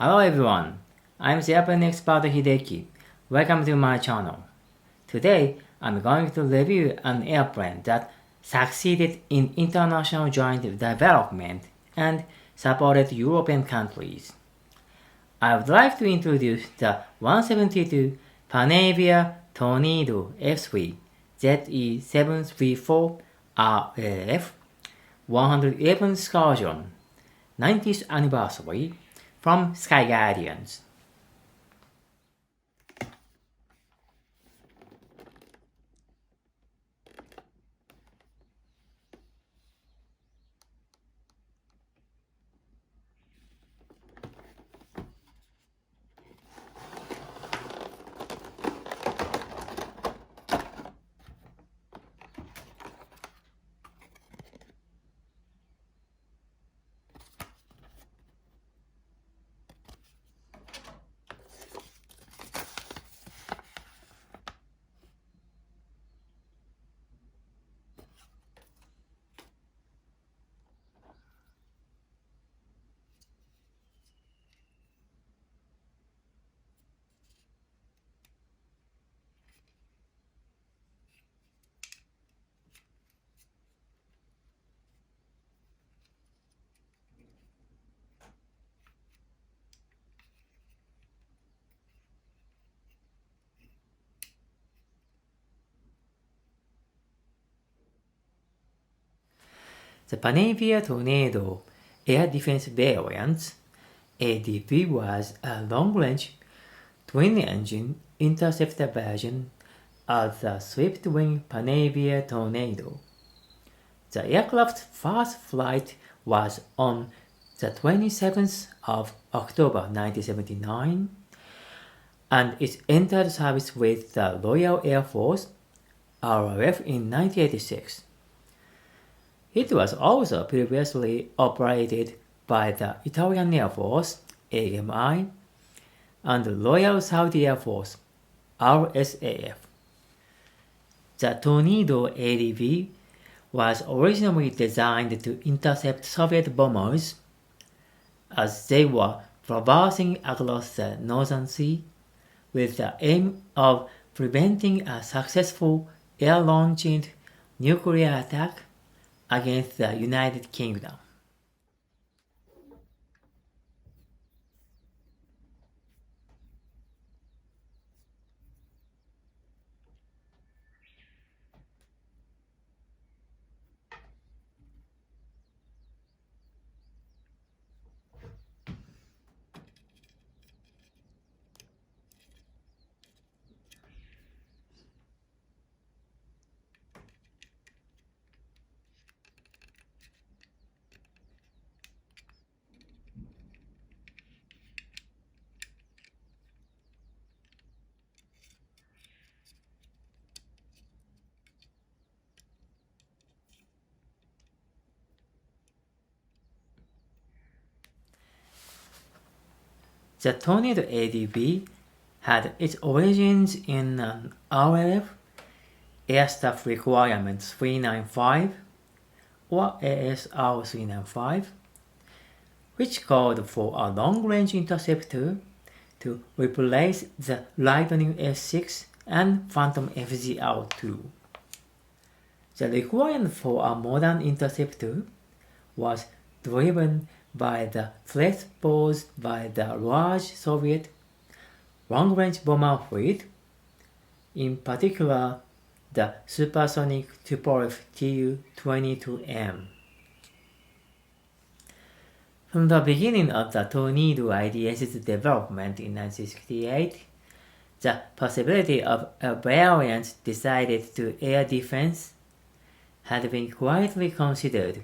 Hello everyone, I'm the airplane expert HIDEKI. Welcome to my channel. Today, I'm going to review an airplane that succeeded in international joint development and supported European countries. I would like to introduce the 172 Panavia Tornado F3 ZE734 RAF 111 Squadron 90th anniversary from Sky Guardians. The Panavia Tornado Air Defense Variant ADV was a long-range, twin-engine interceptor version of the swift-wing Panavia Tornado. The aircraft's first flight was on the 27th of October 1979, and it entered service with the Royal Air Force RAF in 1986. It was also previously operated by the Italian Air Force AMI and the Royal Saudi Air Force RSAF. The Tornado ADV was originally designed to intercept Soviet bombers as they were traversing across the Northern Sea with the aim of preventing a successful air-launched nuclear attack against the United Kingdom. The Tornado ADV had its origins in an RAF Air Staff Requirement 395 or ASR 395, which called for a long-range interceptor to replace the Lightning F6 and Phantom FGR-2. The requirement for a modern interceptor was driven by the threats posed by the large Soviet long-range bomber fleet, in particular the supersonic Tupolev Tu-22M. From the beginning of the Tornado IDS's development in 1968, the possibility of a variant decided to air defense had been quietly considered.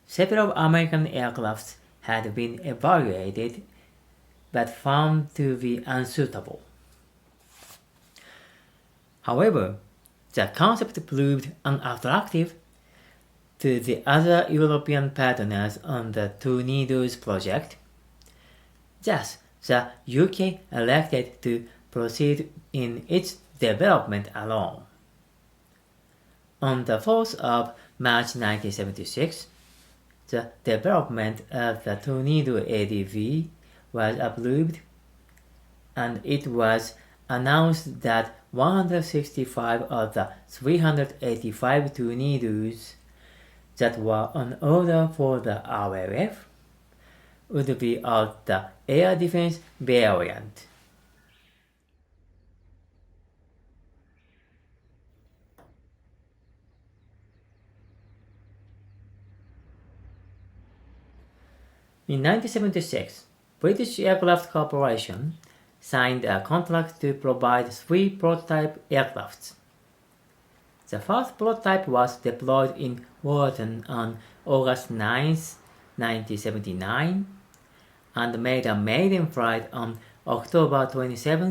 Several American aircraft had been evaluated but found to be unsuitable. However, the concept proved unattractive to the other European partners on the Tornadoes project. Thus, the UK elected to proceed in its development alone. On the 4th of March 1976, the development of the Tornado ADV was approved, and it was announced that 165 of the 385 tornadoes that were on order for the RAF would be of the air defense variant. In 1976, British Aircraft Corporation signed a contract to provide 3 prototype aircrafts. The first prototype was deployed in Wharton on August 9, 1979, and made a maiden flight on October 27,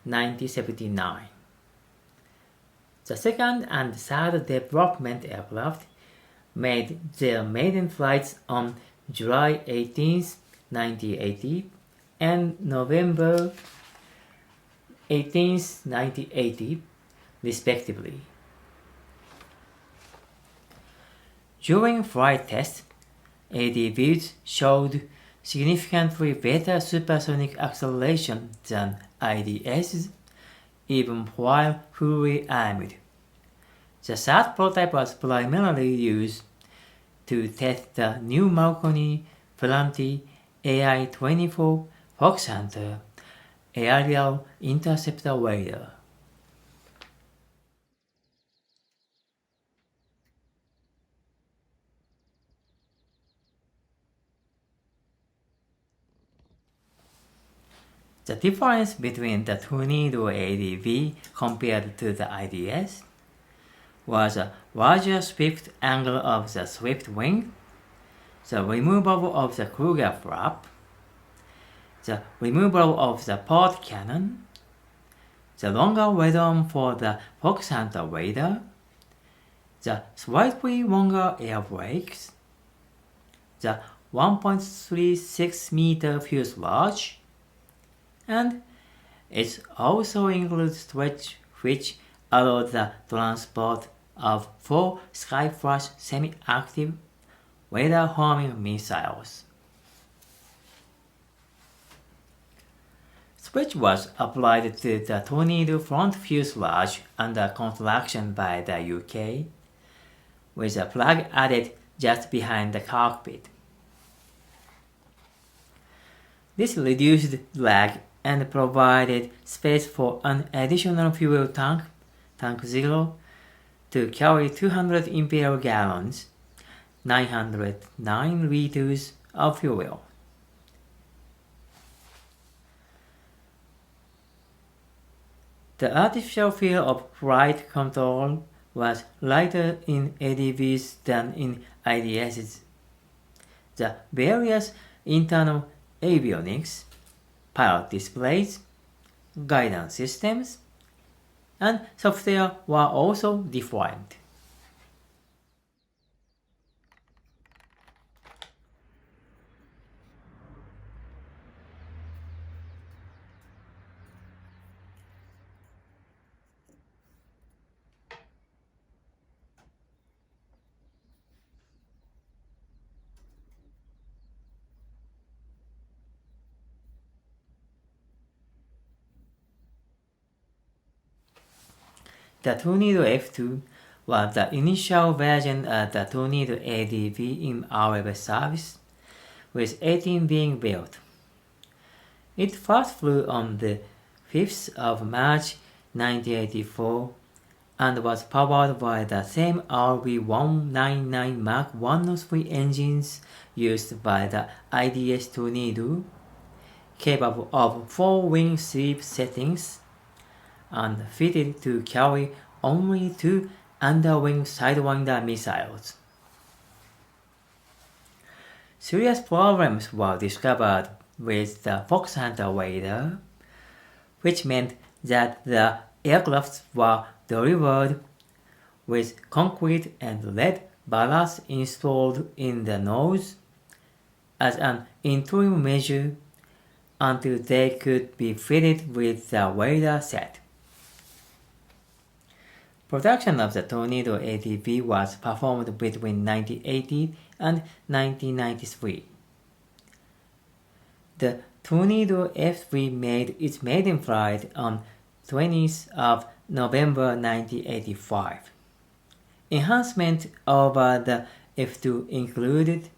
1979. The second and third development aircraft made their maiden flights on July 18, 1980 and November 18, 1980, respectively. During flight tests, ADVs showed significantly better supersonic acceleration than IDSs, even while fully armed. The third prototype was primarily used to test the new Marconi Planti AI-24 Fox Hunter aerial interceptor radar. The difference between the Tornado ADV compared to the IDS was a larger swept angle of the swept wing, the removal of the Kruger flap, the removal of the port cannon, the longer radome for the Fox Hunter radar, the slightly longer air brakes, the 1.36 meter fuselage, and it also includes stretch which allowed the transport of 4 Skyflash semi-active radar-homing missiles. Stretch was applied to the Tornado front fuselage under construction by the UK, with a plug added just behind the cockpit. This reduced drag and provided space for an additional fuel tank, Tank 0, to carry 200 imperial gallons, 909 liters of fuel. The artificial field of flight control was lighter in ADVs than in IDSs. The various internal avionics, pilot displays, guidance systems, and software were also different. The Tornado F2 was the initial version of the Tornado ADV in our service, with 18 being built. It first flew on the 5th of March 1984 and was powered by the same RB199 Mark 103 engines used by the IDS Tornado, capable of 4 wing sweep settings and fitted to carry only 2 underwing Sidewinder missiles. Serious problems were discovered with the Fox Hunter radar, which meant that the aircrafts were delivered with concrete and lead ballast installed in the nose as an interim measure until they could be fitted with the radar set. Production of the Tornado ADV was performed between 1980 and 1993. The Tornado F3 made its maiden flight on 20th of November 1985. Enhancement over the F2 included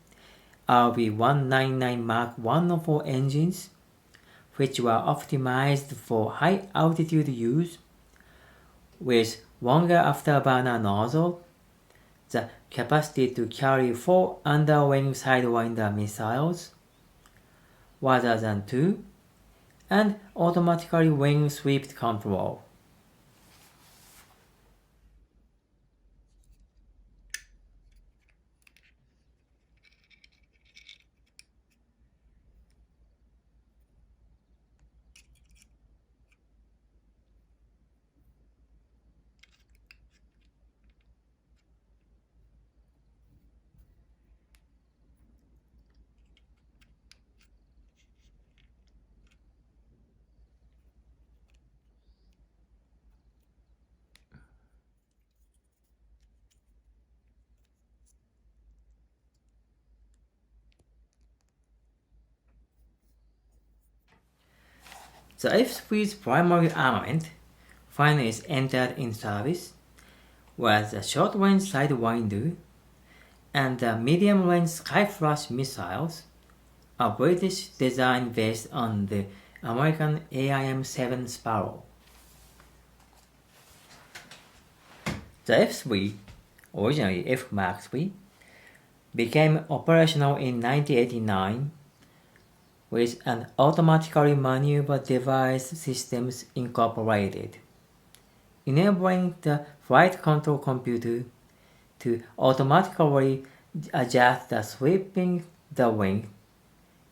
RB199 Mark 104 engines, which were optimized for high altitude use, with longer afterburner nozzle, the capacity to carry 4 underwing sidewinder missiles rather than 2, and automatically wing sweep control. The F3's primary armament, finally entered in service, was the short-range Sidewinder and the medium-range Skyflash missiles, a British design based on the American AIM-7 Sparrow. The F3, originally F Mark III, became operational in 1989 with an automatically maneuver device systems incorporated, enabling the flight control computer to automatically adjust the sweeping the wing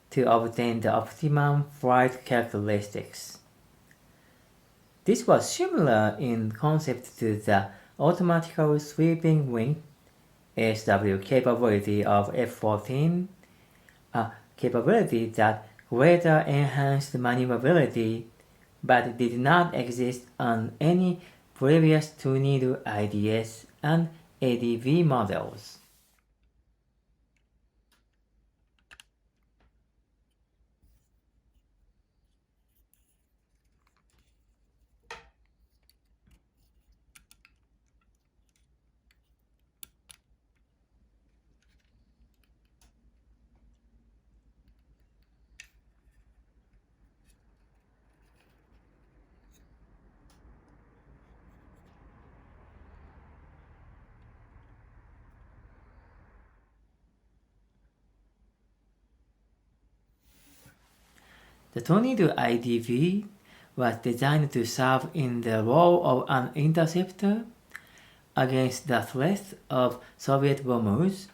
to obtain the optimum flight characteristics. This was similar in concept to the automatically sweeping wing ASW capability of F-14, a capability that greatly enhanced maneuverability but did not exist on any previous Tornado IDS and ADV models. The Tornado ADV was designed to serve in the role of an interceptor against the threat of Soviet bombers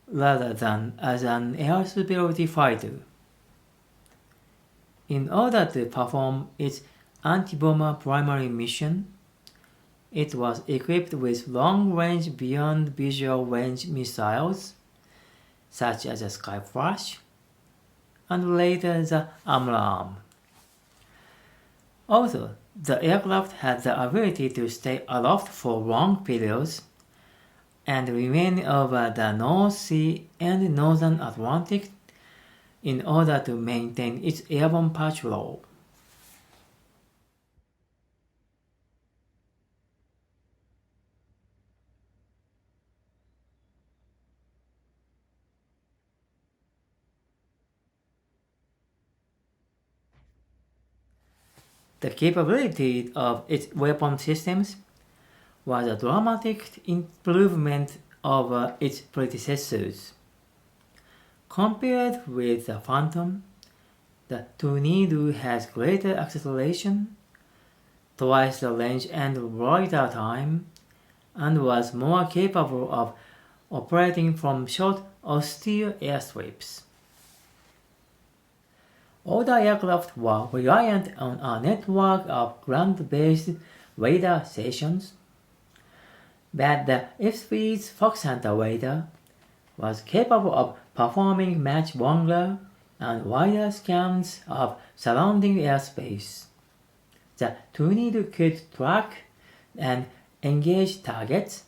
rather than as an air superiority fighter. In order to perform its anti-bomber primary mission, it was equipped with long-range beyond visual range missiles such as the Skyflash and later the AMRAAM. Also, the aircraft had the ability to stay aloft for long periods and remain over the North Sea and Northern Atlantic in order to maintain its airborne patrol. The capability of its weapon systems was a dramatic improvement over its predecessors. Compared with the Phantom, the Tornado has greater acceleration, twice the range and loiter time, and was more capable of operating from short, austere airstrips. Older aircraft were reliant on a network of ground-based radar stations, but the F-3's Fox Hunter radar was capable of performing much longer and wider scans of surrounding airspace. The Tornado could track and engage targets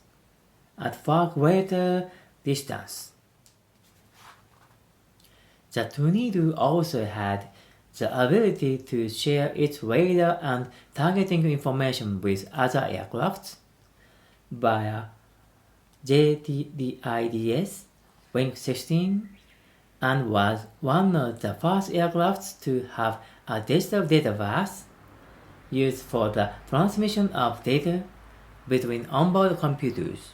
at far greater distance. The Tornado also had the ability to share its radar and targeting information with other aircraft via JTDIDS Wing 16 and was one of the first aircraft to have a digital data bus used for the transmission of data between onboard computers.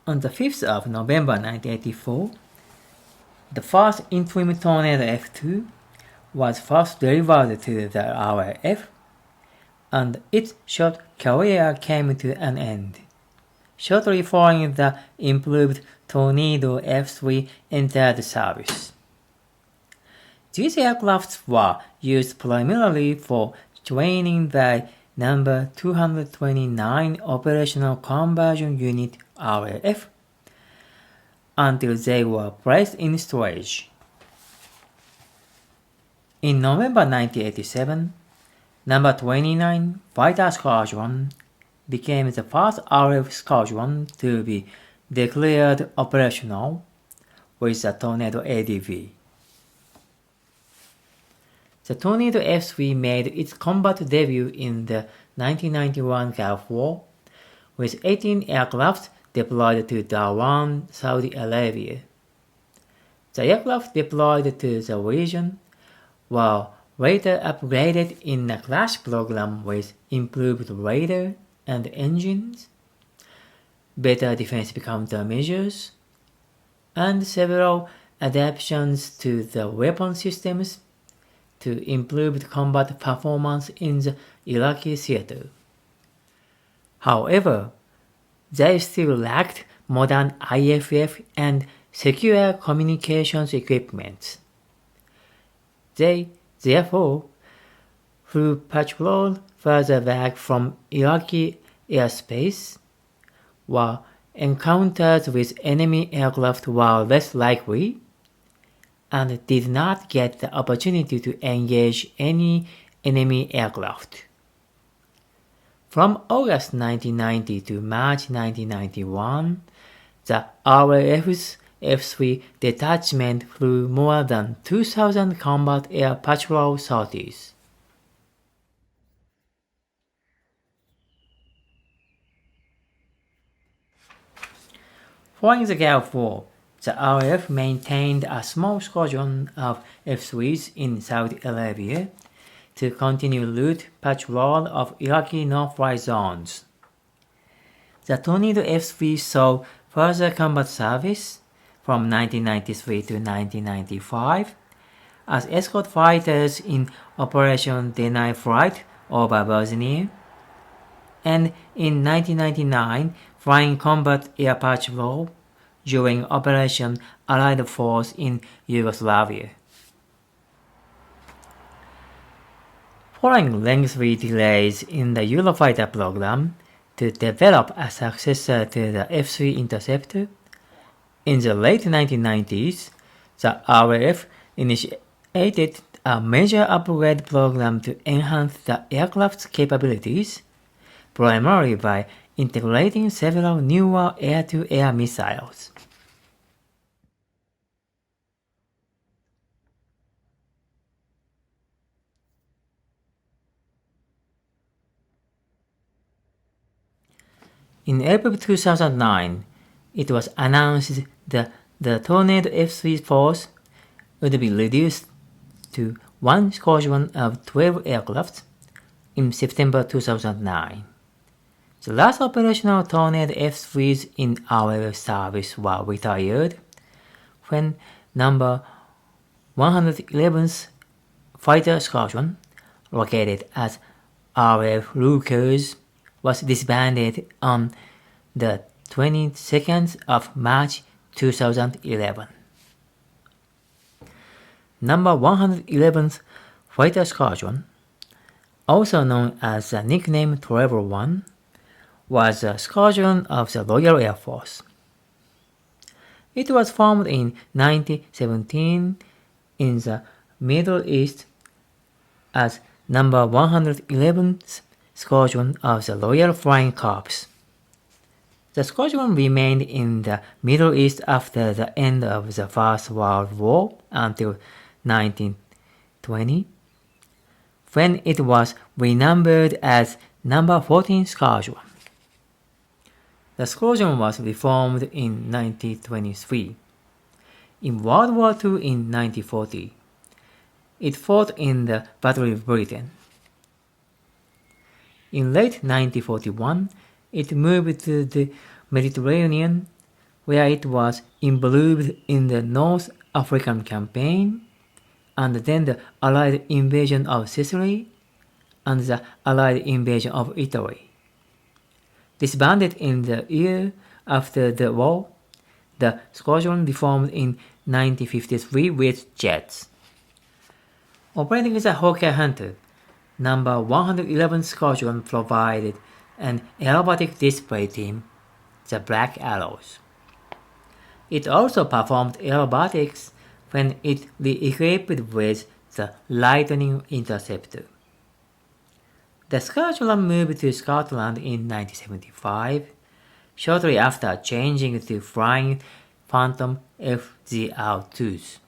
On the 5th of November 1984, the first interim Tornado F2 was first delivered to the RAF, and its short career came to an end. Shortly following, the improved Tornado F3 entered service. These aircraft were used primarily for training the number 229 Operational Conversion Unit RAF until they were placed in storage. In November 1987, number 29 Fighter Squadron became the first RF squadron to be declared operational with the Tornado ADV. The Tornado F3 made its combat debut in the 1991 Gulf War, with 18 aircraft deployed to Darwan, Saudi Arabia. The aircraft deployed to the region were later upgraded in a crash program with improved radar and engines, better defensive countermeasures, and several adaptations to the weapon systems to improve combat performance in the Iraqi theater. However, they still lacked modern IFF and secure communications equipment. They, therefore, flew patrol further back from Iraqi airspace, where encounters with enemy aircraft were less likely, and did not get the opportunity to engage any enemy aircraft. From August 1990 to March 1991, the RAF's F3 detachment flew more than 2,000 combat air patrol sorties. Following the Gulf War, the RAF maintained a small squadron of F3s in Saudi Arabia to continue route patrol of Iraqi no-fly zones. The Tornado F3 saw further combat service from 1993 to 1995 as escort fighters in Operation Deny Flight over Bosnia, and in 1999 flying combat air patrol during Operation Allied Force in Yugoslavia. Following lengthy delays in the Eurofighter program to develop a successor to the F3 interceptor, in the late 1990s, the RAF initiated a major upgrade program to enhance the aircraft's capabilities, primarily by integrating several newer air-to-air missiles. In April 2009, it was announced that the Tornado F3 force would be reduced to one squadron of 12 aircraft in September 2009. The last operational Tornado F3s in our service were retired when number 111th Fighter Squadron, located at RF Rukers, was disbanded on the 22nd of March 2011. Number 111th Fighter Squadron, also known as the nickname Trevor 1, was a squadron of the Royal Air Force. It was formed in 1917 in the Middle East as number 111th Squadron of the Royal Flying Corps. The squadron remained in the Middle East after the end of the First World War until 1920, when it was renumbered as number 14 Squadron. The squadron was reformed in 1923. In World War II in 1940, it fought in the Battle of Britain. In late 1941, it moved to the Mediterranean, where it was involved in the North African campaign, and then the Allied invasion of Sicily and the Allied invasion of Italy. Disbanded in the year after the war, the squadron reformed in 1953 with jets. Operating as a Hawker Hunter, number 111 Squadron provided an aerobatic display team, the Black Arrows. It also performed aerobatics when it re-equipped with the Lightning interceptor. The squadron moved to Scotland in 1975, shortly after changing to flying Phantom FZR-2s.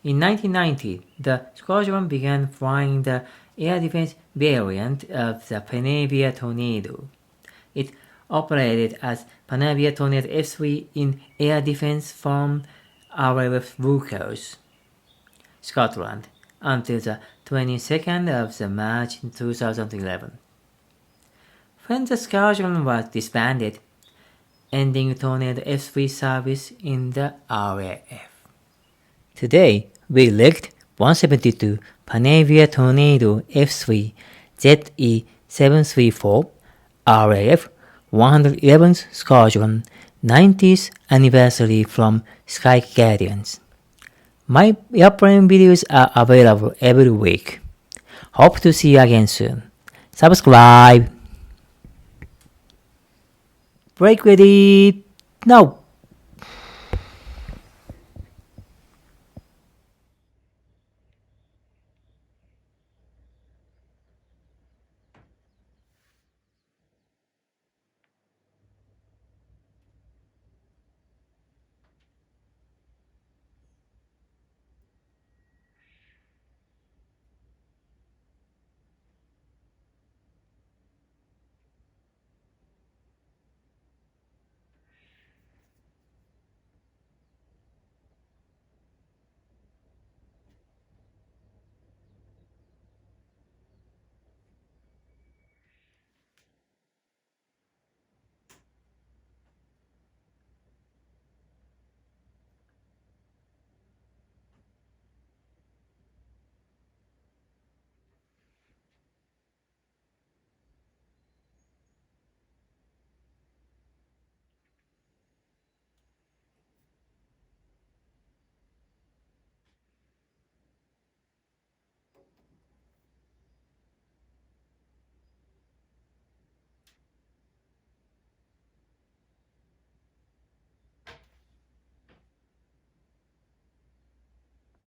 In 1990, the squadron began flying the air defense variant of the Panavia Tornado. It operated as Panavia Tornado F3 in air defense from RAF Rukers, Scotland, until the 22nd of March 2011. When the squadron was disbanded, ending Tornado F3 service in the RAF. Today, we linked 172 Panavia Tornado F3 ZE734 RAF 111th Squadron 90th anniversary from Sky Guardians. My airplane videos are available every week. Hope to see you again soon. Subscribe. Break ready now.